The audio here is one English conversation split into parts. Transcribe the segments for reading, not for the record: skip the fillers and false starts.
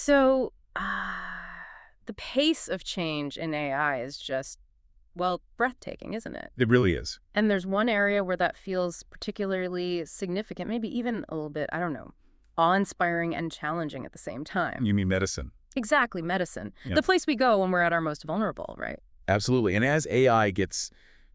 So, the pace of change in AI is just, well, breathtaking, isn't it? It really is. And there's one area where that feels particularly significant, maybe even a little bit, I don't know, awe-inspiring and challenging at the same time. You mean medicine? Exactly, medicine. Yeah. The place we go when we're at our most vulnerable, right? Absolutely. And as AI gets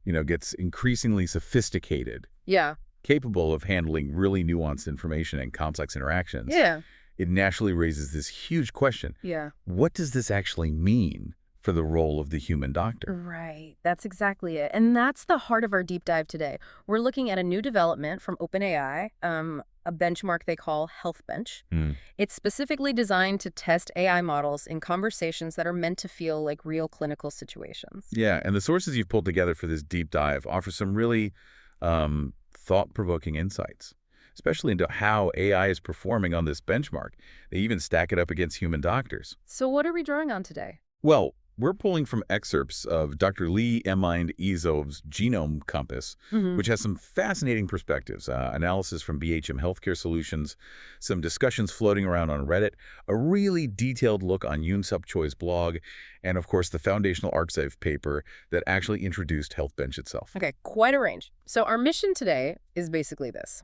increasingly sophisticated, Yeah. capable of handling really nuanced information and complex interactions, Yeah. it naturally raises this huge question. Yeah. What does this actually mean for the role of the human doctor? Right. That's exactly it. And that's the heart of our deep dive today. We're looking at a new development from OpenAI, a benchmark they call HealthBench. Hmm. It's specifically designed to test AI models in conversations that are meant to feel like real clinical situations. Yeah, and the sources you've pulled together for this deep dive offer some really thought-provoking insights, especially into how AI is performing on this benchmark. They even stack it up against human doctors. So what are we drawing on today? Well, we're pulling from excerpts of Dr. Lee Emind Ezov's Genome Compass, which has some fascinating perspectives, analysis from BHM Healthcare Solutions, some discussions floating around on Reddit, a really detailed look on Yoon Sup Choi's blog, and of course the foundational arXiv paper that actually introduced HealthBench itself. Okay, quite a range. So our mission today is basically this.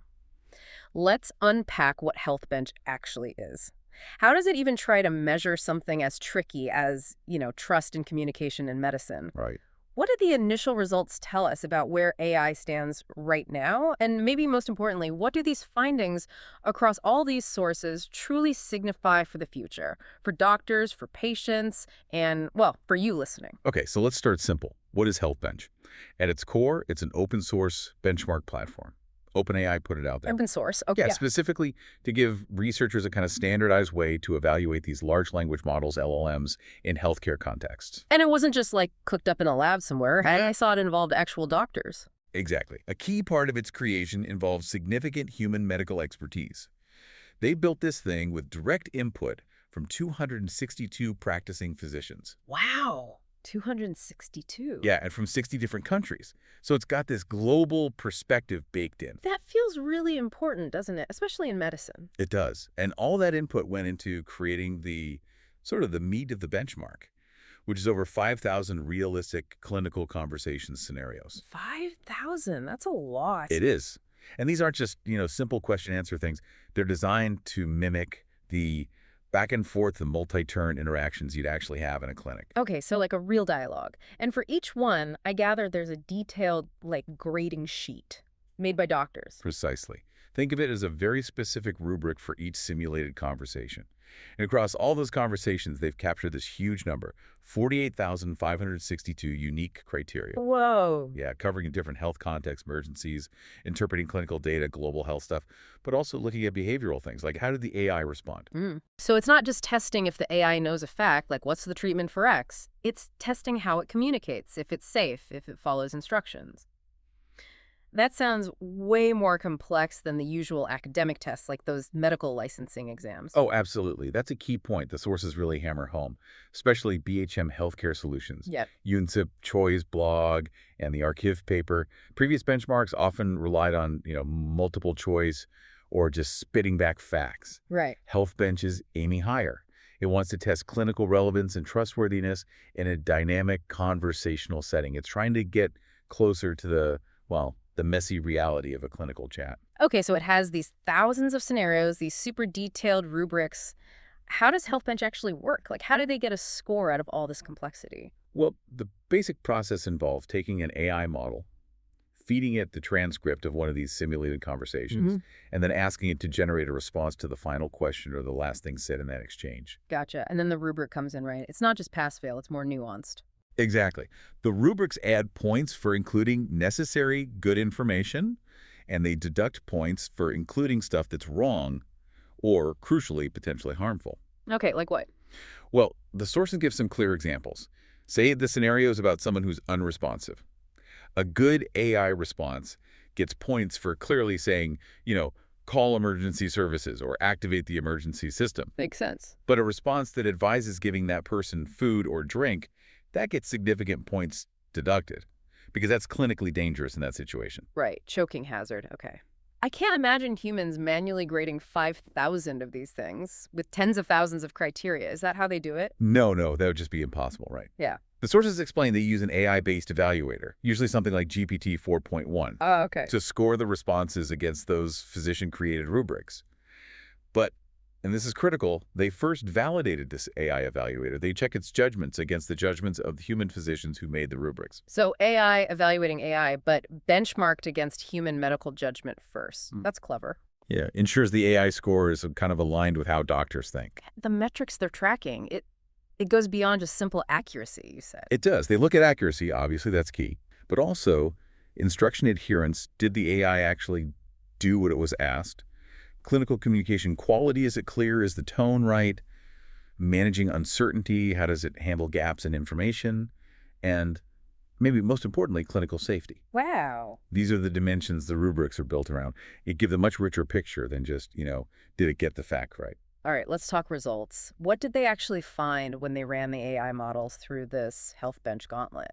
Let's unpack what HealthBench actually is. How does it even try to measure something as tricky as, trust and communication in medicine? Right. What do the initial results tell us about where AI stands right now? And maybe most importantly, what do these findings across all these sources truly signify for the future? For doctors, for patients, and, well, for you listening. Okay, so let's start simple. What is HealthBench? At its core, it's an open source benchmark platform. OpenAI put it out there. Open source. Okay. Yeah, specifically to give researchers a kind of standardized way to evaluate these large language models, LLMs, in healthcare contexts. And it wasn't just like cooked up in a lab somewhere. I saw it involved actual doctors. Exactly. A key part of its creation involves significant human medical expertise. They built this thing with direct input from 262 practicing physicians. Wow. 262. Yeah, and from 60 different countries. So it's got this global perspective baked in. That feels really important, doesn't it? Especially in medicine. It does. And all that input went into creating the meat of the benchmark, which is over 5,000 realistic clinical conversation scenarios. 5,000? That's a lot. It is. And these aren't just, simple question-answer things. They're designed to mimic the back and forth, the multi-turn interactions you'd actually have in a clinic. Okay, so like a real dialogue. And for each one, I gather there's a detailed, grading sheet made by doctors. Precisely. Think of it as a very specific rubric for each simulated conversation. And across all those conversations, they've captured this huge number, 48,562 unique criteria. Whoa. Yeah, covering different health contexts, emergencies, interpreting clinical data, global health stuff, but also looking at behavioral things, like how did the AI respond? So it's not just testing if the AI knows a fact, like what's the treatment for X. It's testing how it communicates, if it's safe, if it follows instructions. That sounds way more complex than the usual academic tests, like those medical licensing exams. Oh, absolutely. That's a key point the sources really hammer home, especially BHM Healthcare Solutions. Yep. Yoon Sup Choi's blog and the arXiv paper. Previous benchmarks often relied on, multiple choice or just spitting back facts. Right. HealthBench is aiming higher. It wants to test clinical relevance and trustworthiness in a dynamic conversational setting. It's trying to get closer to the messy reality of a clinical chat. Okay, so it has these thousands of scenarios, these super detailed rubrics. How does HealthBench actually work? How do they get a score out of all this complexity? Well, the basic process involves taking an AI model, feeding it the transcript of one of these simulated conversations, and then asking it to generate a response to the final question or the last thing said in that exchange. Gotcha. And then the rubric comes in, right? It's not just pass-fail, it's more nuanced. Exactly. The rubrics add points for including necessary good information, and they deduct points for including stuff that's wrong or, crucially, potentially harmful. Okay, like what? Well, the sources give some clear examples. Say the scenario is about someone who's unresponsive. A good AI response gets points for clearly saying, call emergency services or activate the emergency system. Makes sense. But a response that advises giving that person food or drink, that gets significant points deducted because that's clinically dangerous in that situation. Right, choking hazard, okay. I can't imagine humans manually grading 5,000 of these things with tens of thousands of criteria. Is that how they do it? No, no, that would just be impossible, right? Yeah. The sources explain they use an AI-based evaluator, usually something like GPT 4.1, Oh, okay. to score the responses against those physician-created rubrics. But, and this is critical, they first validated this AI evaluator. They check its judgments against the judgments of the human physicians who made the rubrics. So AI evaluating AI, but benchmarked against human medical judgment first. That's clever. Yeah, ensures the AI score is kind of aligned with how doctors think. The metrics they're tracking, it goes beyond just simple accuracy, you said. It does. They look at accuracy, obviously that's key, but also instruction adherence. Did the AI actually do what it was asked? Clinical communication quality, is it clear? Is the tone right? Managing uncertainty, how does it handle gaps in information? And maybe most importantly, clinical safety. Wow. These are the dimensions the rubrics are built around. It gives a much richer picture than just, did it get the fact right? All right, let's talk results. What did they actually find when they ran the AI models through this HealthBench gauntlet?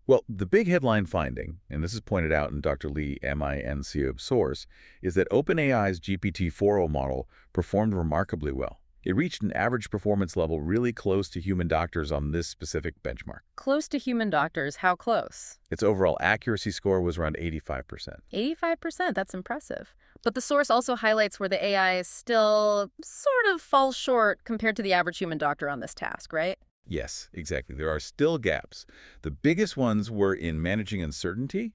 Well, the big headline finding, and this is pointed out in Dr. Lee Min's source, is that OpenAI's GPT-4o model performed remarkably well. It reached an average performance level really close to human doctors on this specific benchmark. Close to human doctors, how close? Its overall accuracy score was around 85%. 85%, that's impressive. But the source also highlights where the AI still sort of falls short compared to the average human doctor on this task, right? Yes, exactly. There are still gaps. The biggest ones were in managing uncertainty.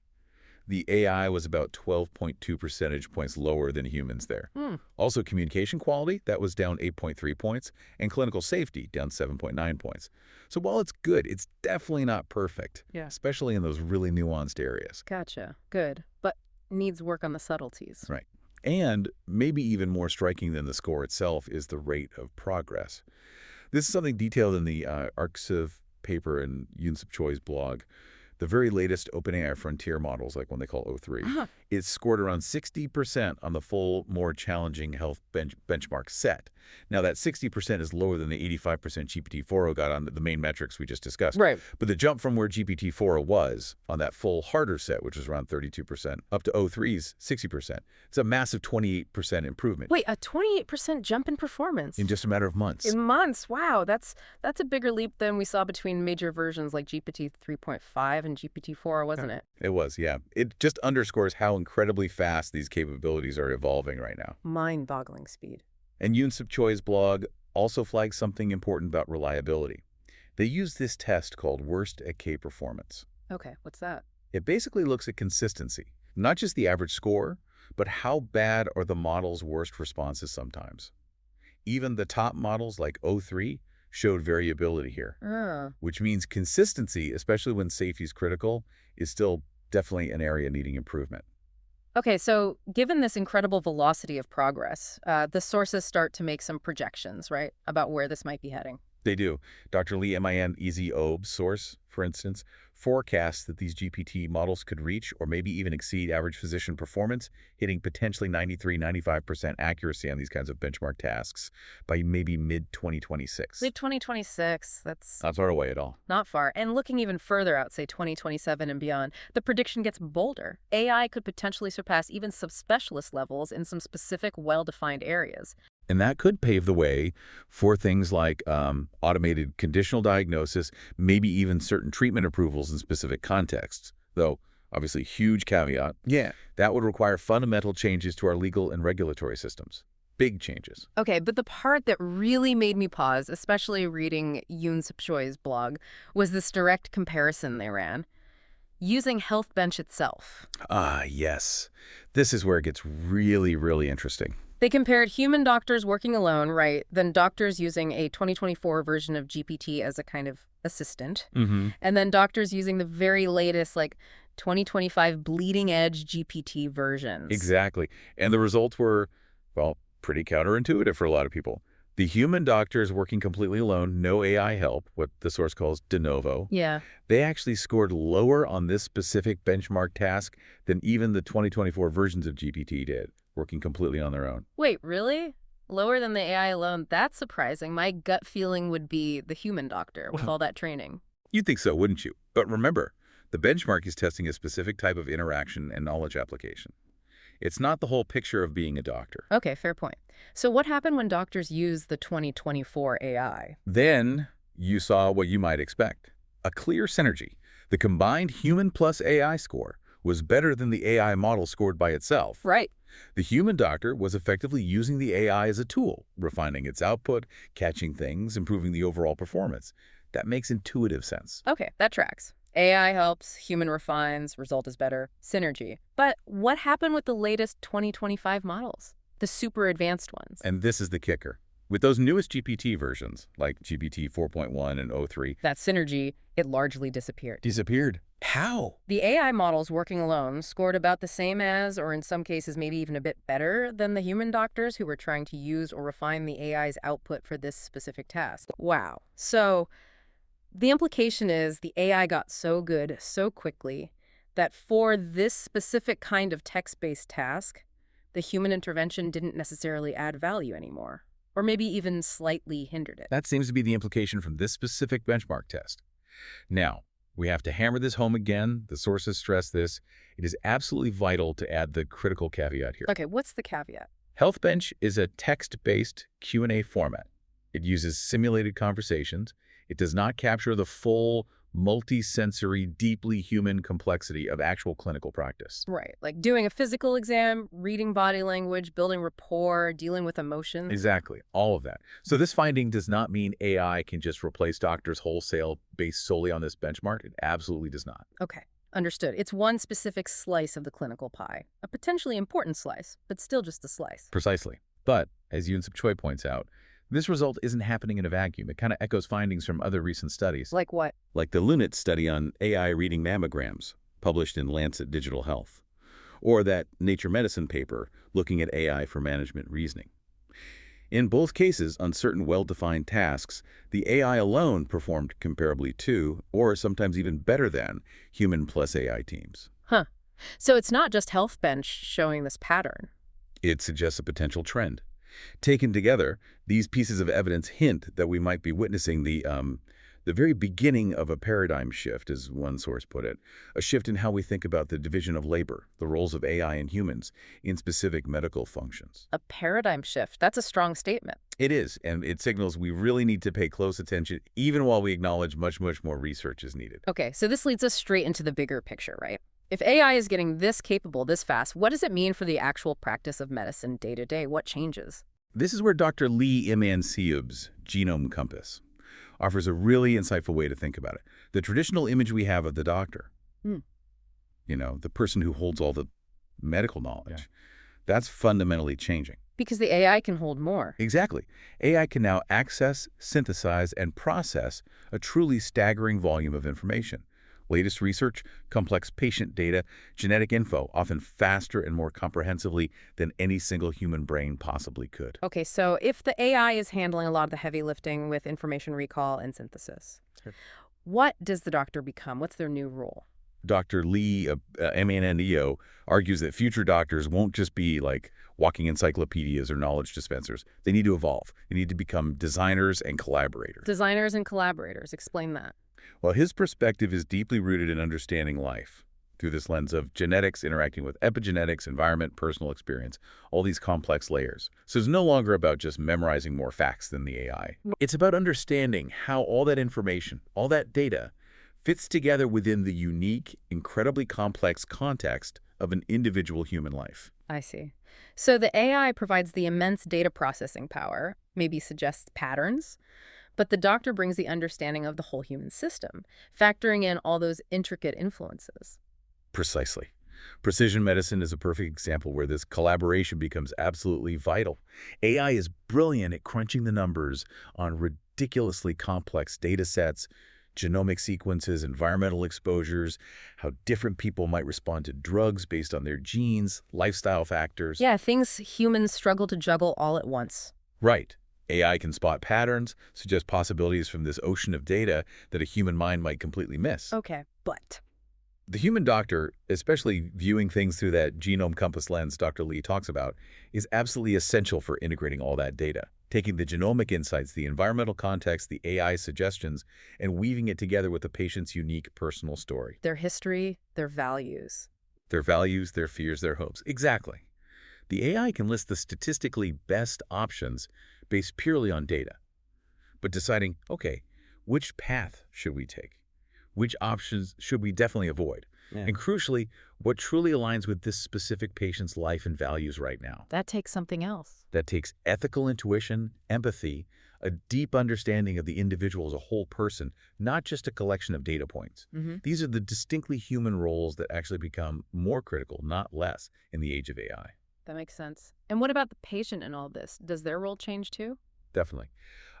The AI was about 12.2 percentage points lower than humans there. Also, communication quality, that was down 8.3 points, and clinical safety, down 7.9 points. So while it's good, it's definitely not perfect, especially in those really nuanced areas. Gotcha. Good. But needs work on the subtleties. Right. And maybe even more striking than the score itself is the rate of progress. This is something detailed in the ArcSiv paper and Yoon-Sup Choi's blog. The very latest OpenAI frontier models, like one they call O3, is scored around 60% on the full, more challenging health benchmark set. Now, that 60% is lower than the 85% GPT-4o got on the main metrics we just discussed. Right. But the jump from where GPT-4o was on that full, harder set, which was around 32%, up to O3's 60%, it's a massive 28% improvement. Wait, a 28% jump in performance? In just a matter of months. In months, wow. That's a bigger leap than we saw between major versions like GPT 3.5 and GPT-4, wasn't it? It was, yeah. It just underscores how incredibly fast these capabilities are evolving right now. Mind-boggling speed. And Yoon-Sup Choi's blog also flags something important about reliability. They use this test called Worst at K Performance. Okay, what's that? It basically looks at consistency, not just the average score, but how bad are the model's worst responses sometimes. Even the top models like O3 showed variability here, which means consistency, especially when safety is critical, is still definitely an area needing improvement. Okay, so given this incredible velocity of progress, the sources start to make some projections, right, about where this might be heading. They do. Dr. Lee Min's source, for instance, forecasts that these GPT models could reach or maybe even exceed average physician performance, hitting potentially 93–95% accuracy on these kinds of benchmark tasks by maybe mid-2026. Mid-2026, that's Not far away at all. not far. And looking even further out, say 2027 and beyond, the prediction gets bolder. AI could potentially surpass even subspecialist levels in some specific, well-defined areas. And that could pave the way for things like automated conditional diagnosis, maybe even certain treatment approvals in specific contexts. Though, obviously, huge caveat. Yeah. That would require fundamental changes to our legal and regulatory systems. Big changes. Okay, but the part that really made me pause, especially reading Yoon-Sup Choi's blog, was this direct comparison they ran using HealthBench itself. Ah, yes. This is where it gets really, really interesting. They compared human doctors working alone, right, then doctors using a 2024 version of GPT as a kind of assistant, and then doctors using the very latest, like, 2025 bleeding-edge GPT versions. Exactly. And the results were, well, pretty counterintuitive for a lot of people. The human doctors working completely alone, no AI help, what the source calls de novo, they actually scored lower on this specific benchmark task than even the 2024 versions of GPT did, working completely on their own. Wait, really? Lower than the AI alone? That's surprising. My gut feeling would be the human doctor with all that training. You'd think so, wouldn't you? But remember, the benchmark is testing a specific type of interaction and knowledge application. It's not the whole picture of being a doctor. Okay, fair point. So what happened when doctors used the 2024 AI? Then you saw what you might expect. A clear synergy. The combined human plus AI score was better than the AI model scored by itself. Right. The human doctor was effectively using the AI as a tool, refining its output, catching things, improving the overall performance. That makes intuitive sense. Okay, that tracks. AI helps, human refines, result is better, synergy. But what happened with the latest 2025 models? The super advanced ones? And this is the kicker. With those newest GPT versions, like GPT 4.1 and o3, That synergy, it largely disappeared. disappeared. How? The AI models working alone scored about the same as, or in some cases maybe even a bit better than the human doctors who were trying to use or refine the AI's output for this specific task. Wow. So the implication is the AI got so good so quickly that for this specific kind of text-based task, the human intervention didn't necessarily add value anymore, or maybe even slightly hindered it. That seems to be the implication from this specific benchmark test. Now, we have to hammer this home again. The sources stress this. It is absolutely vital to add the critical caveat here. Okay, what's the caveat? HealthBench is a text-based Q&A format. It uses simulated conversations. It does not capture the full, multi-sensory, deeply human complexity of actual clinical practice. Right, like doing a physical exam, reading body language, building rapport, dealing with emotions. Exactly, all of that. So this finding does not mean AI can just replace doctors wholesale based solely on this benchmark. It absolutely does not. Okay, understood. It's one specific slice of the clinical pie. A potentially important slice, but still just a slice. Precisely. But, as Yoon Suk Choi points out, this result isn't happening in a vacuum. It kind of echoes findings from other recent studies. Like what? Like the Lunit study on AI reading mammograms, published in Lancet Digital Health, or that Nature Medicine paper looking at AI for management reasoning. In both cases, on certain well-defined tasks, the AI alone performed comparably to, or sometimes even better than, human plus AI teams. Huh. So it's not just HealthBench showing this pattern. It suggests a potential trend. Taken together, these pieces of evidence hint that we might be witnessing the very beginning of a paradigm shift, as one source put it, a shift in how we think about the division of labor, the roles of AI and humans in specific medical functions. A paradigm shift. That's a strong statement. It is, and it signals we really need to pay close attention, even while we acknowledge much more research is needed. Okay, so this leads us straight into the bigger picture, right? If AI is getting this capable this fast, what does it mean for the actual practice of medicine day to day? What changes? This is where Dr. Lee Iman-Seub's Genome Compass offers a really insightful way to think about it. The traditional image we have of the doctor, the person who holds all the medical knowledge, that's fundamentally changing. Because the AI can hold more. Exactly. AI can now access, synthesize, and process a truly staggering volume of information. Latest research, complex patient data, genetic info, often faster and more comprehensively than any single human brain possibly could. Okay, so if the AI is handling a lot of the heavy lifting with information recall and synthesis, what does the doctor become? What's their new role? Dr. Lee Iman-Seub argues that future doctors won't just be like walking encyclopedias or knowledge dispensers. They need to evolve. They need to become designers and collaborators. Designers and collaborators. Explain that. Well, his perspective is deeply rooted in understanding life through this lens of genetics interacting with epigenetics, environment, personal experience, all these complex layers. So it's no longer about just memorizing more facts than the AI. It's about understanding how all that information, all that data, fits together within the unique, incredibly complex context of an individual human life. I see. So the AI provides the immense data processing power, maybe suggests patterns, but the doctor brings the understanding of the whole human system, factoring in all those intricate influences. Precisely. Precision medicine is a perfect example where this collaboration becomes absolutely vital. AI is brilliant at crunching the numbers on ridiculously complex data sets, genomic sequences, environmental exposures, how different people might respond to drugs based on their genes, lifestyle factors. Yeah, things humans struggle to juggle all at once. Right. AI can spot patterns, suggest possibilities from this ocean of data that a human mind might completely miss. Okay, but the human doctor, especially viewing things through that genome compass lens Dr. Lee talks about, is absolutely essential for integrating all that data, taking the genomic insights, the environmental context, the AI suggestions, and weaving it together with the patient's unique personal story. Their history, their values. Their values, their fears, their hopes. Exactly. The AI can list the statistically best options based purely on data, but deciding, okay, which path should we take? Which options should we definitely avoid? Yeah. And crucially, what truly aligns with this specific patient's life and values right now. That takes something else. That takes ethical intuition, empathy, a deep understanding of the individual as a whole person, not just a collection of data points. These are the distinctly human roles that actually become more critical, not less, in the age of AI. That makes sense. And what about the patient in all this? Does their role change too? Definitely.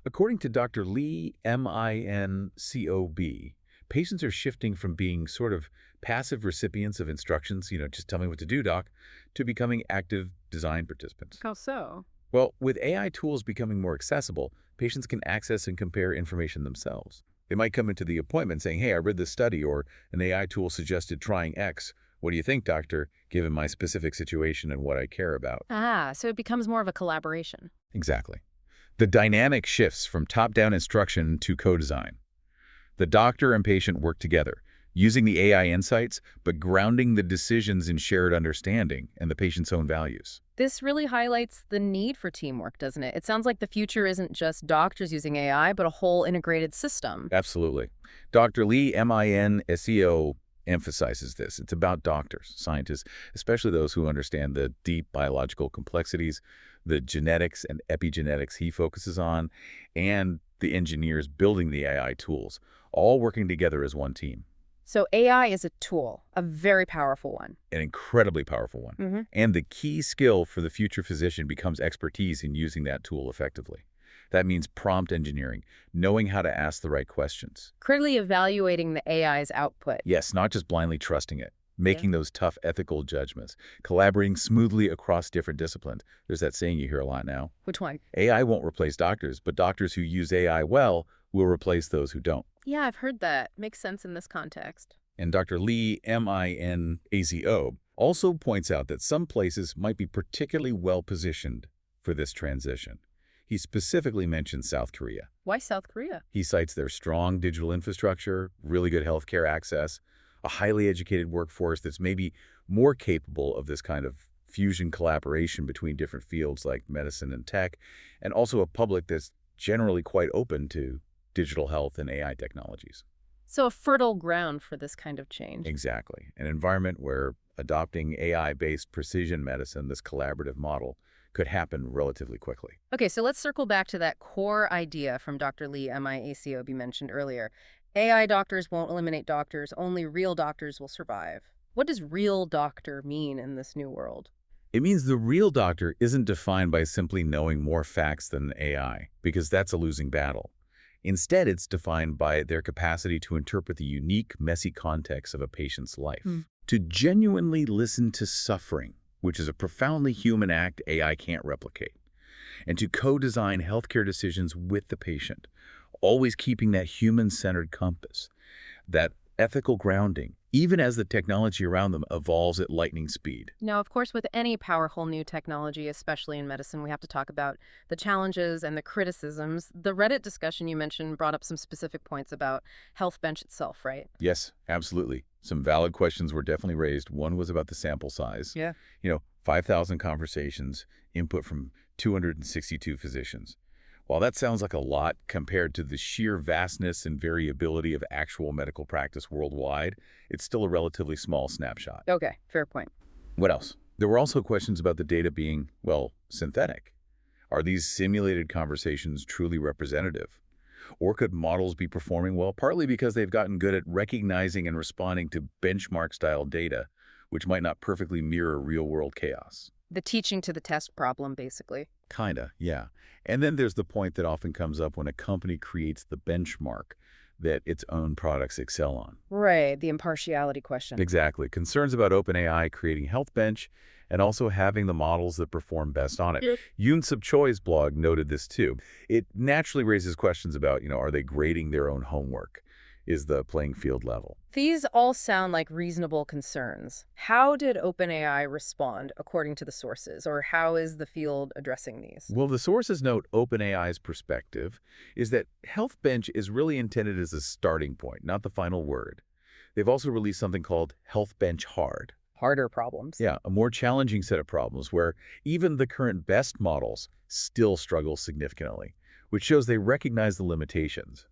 According to Dr. Lee, MINCOB, patients are shifting from being sort of passive recipients of instructions, just tell me what to do, doc, to becoming active design participants. How so? Well, with AI tools becoming more accessible, patients can access and compare information themselves. They might come into the appointment saying, hey, I read this study, or an AI tool suggested trying X. What do you think, doctor, given my specific situation and what I care about? So it becomes more of a collaboration. Exactly. The dynamic shifts from top-down instruction to co-design. The doctor and patient work together, using the AI insights, but grounding the decisions in shared understanding and the patient's own values. This really highlights the need for teamwork, doesn't it? It sounds like the future isn't just doctors using AI, but a whole integrated system. Absolutely. Dr. Lee, MINSEO, emphasizes this. It's about doctors, scientists, especially those who understand the deep biological complexities, the genetics and epigenetics he focuses on, and the engineers building the AI tools, all working together as one team. So AI is a tool, a very powerful one. An incredibly powerful one. And the key skill for the future physician becomes expertise in using that tool effectively. That means prompt engineering, knowing how to ask the right questions. Critically evaluating the AI's output. Yes, not just blindly trusting it, making those tough ethical judgments, collaborating smoothly across different disciplines. There's that saying you hear a lot now. Which one? AI won't replace doctors, but doctors who use AI well will replace those who don't. Yeah, I've heard that. Makes sense in this context. And Dr. Lee, MINAZO, also points out that some places might be particularly well-positioned for this transition. He specifically mentions South Korea. Why South Korea? He cites their strong digital infrastructure, really good healthcare access, a highly educated workforce that's maybe more capable of this kind of fusion collaboration between different fields like medicine and tech, and also a public that's generally quite open to digital health and AI technologies. So a fertile ground for this kind of change. Exactly. An environment where adopting AI-based precision medicine, this collaborative model, could happen relatively quickly. Okay, so let's circle back to that core idea from Dr. Lee, MIACOB, mentioned earlier. AI doctors won't eliminate doctors, only real doctors will survive. What does real doctor mean in this new world? It means the real doctor isn't defined by simply knowing more facts than AI, because that's a losing battle. Instead, it's defined by their capacity to interpret the unique, messy context of a patient's life, to genuinely listen to suffering, which is a profoundly human act AI can't replicate, and to co-design healthcare decisions with the patient, always keeping that human-centered compass, that ethical grounding, even as the technology around them evolves at lightning speed. Now, of course, with any powerful new technology, especially in medicine, we have to talk about the challenges and the criticisms. The Reddit discussion you mentioned brought up some specific points about HealthBench itself, right? Yes, absolutely. Some valid questions were definitely raised. One was about the sample size. 5,000 conversations, input from 262 physicians. While that sounds like a lot compared to the sheer vastness and variability of actual medical practice worldwide, it's still a relatively small snapshot. Okay, fair point. What else? There were also questions about the data being, well, synthetic. Are these simulated conversations truly representative? Or could models be performing well, partly because they've gotten good at recognizing and responding to benchmark-style data, which might not perfectly mirror real-world chaos? The teaching to the test problem, basically. Kinda, yeah. And then there's the point that often comes up when a company creates the benchmark that its own products excel on. Right, the impartiality question. Exactly. Concerns about OpenAI creating HealthBench and also having the models that perform best on it. Yoon Sub Choi's blog noted this too. It naturally raises questions about, are they grading their own homework? Is the playing field level? These all sound like reasonable concerns. How did OpenAI respond according to the sources, or how is the field addressing these? Well, the sources note OpenAI's perspective is that HealthBench is really intended as a starting point, not the final word. They've also released something called HealthBench Hard. harder problems. Yeah, a more challenging set of problems where even the current best models still struggle significantly, which shows they recognize the limitations.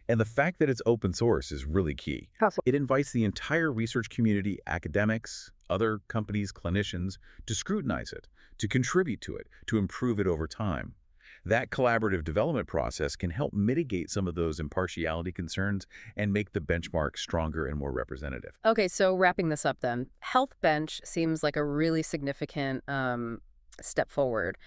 And the fact that it's open source is really key. How so? It invites the entire research community, academics, other companies, clinicians, to scrutinize it, to contribute to it, to improve it over time. That collaborative development process can help mitigate some of those impartiality concerns and make the benchmark stronger and more representative. Okay, so wrapping this up then, HealthBench seems like a really significant step forward,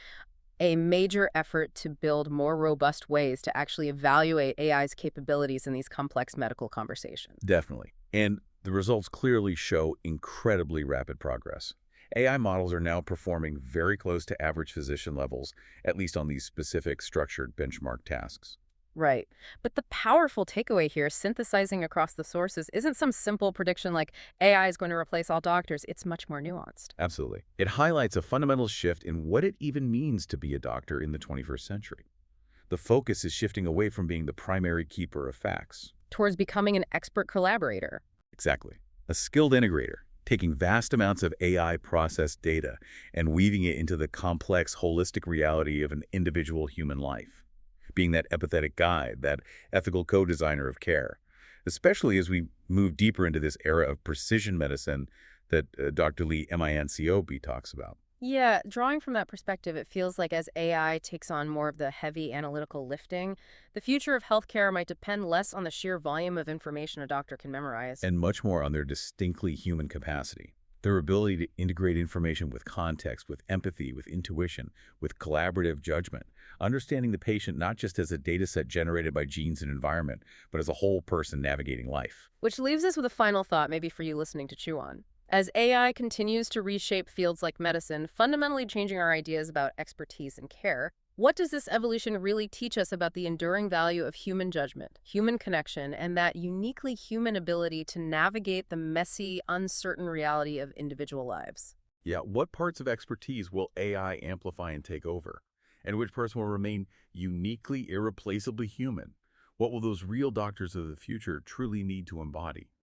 a major effort to build more robust ways to actually evaluate AI's capabilities in these complex medical conversations. Definitely. And the results clearly show incredibly rapid progress. AI models are now performing very close to average physician levels, at least on these specific structured benchmark tasks. Right. But the powerful takeaway here, synthesizing across the sources, isn't some simple prediction like AI is going to replace all doctors. It's much more nuanced. Absolutely. It highlights a fundamental shift in what it even means to be a doctor in the 21st century. The focus is shifting away from being the primary keeper of facts. Towards becoming an expert collaborator. Exactly. A skilled integrator, taking vast amounts of AI processed data and weaving it into the complex, holistic reality of an individual human life. Being that empathetic guide, that ethical co-designer of care, especially as we move deeper into this era of precision medicine that Dr. Lee MINCOB talks about. Yeah, drawing from that perspective, it feels like as AI takes on more of the heavy analytical lifting, the future of healthcare might depend less on the sheer volume of information a doctor can memorize. And much more on their distinctly human capacity. Their ability to integrate information with context, with empathy, with intuition, with collaborative judgment, understanding the patient not just as a data set generated by genes and environment, but as a whole person navigating life. Which leaves us with a final thought, maybe for you listening to chew on. As AI continues to reshape fields like medicine, fundamentally changing our ideas about expertise and care, what does this evolution really teach us about the enduring value of human judgment, human connection, and that uniquely human ability to navigate the messy, uncertain reality of individual lives? Yeah, what parts of expertise will AI amplify and take over? And which parts will remain uniquely, irreplaceably human? What will those real doctors of the future truly need to embody?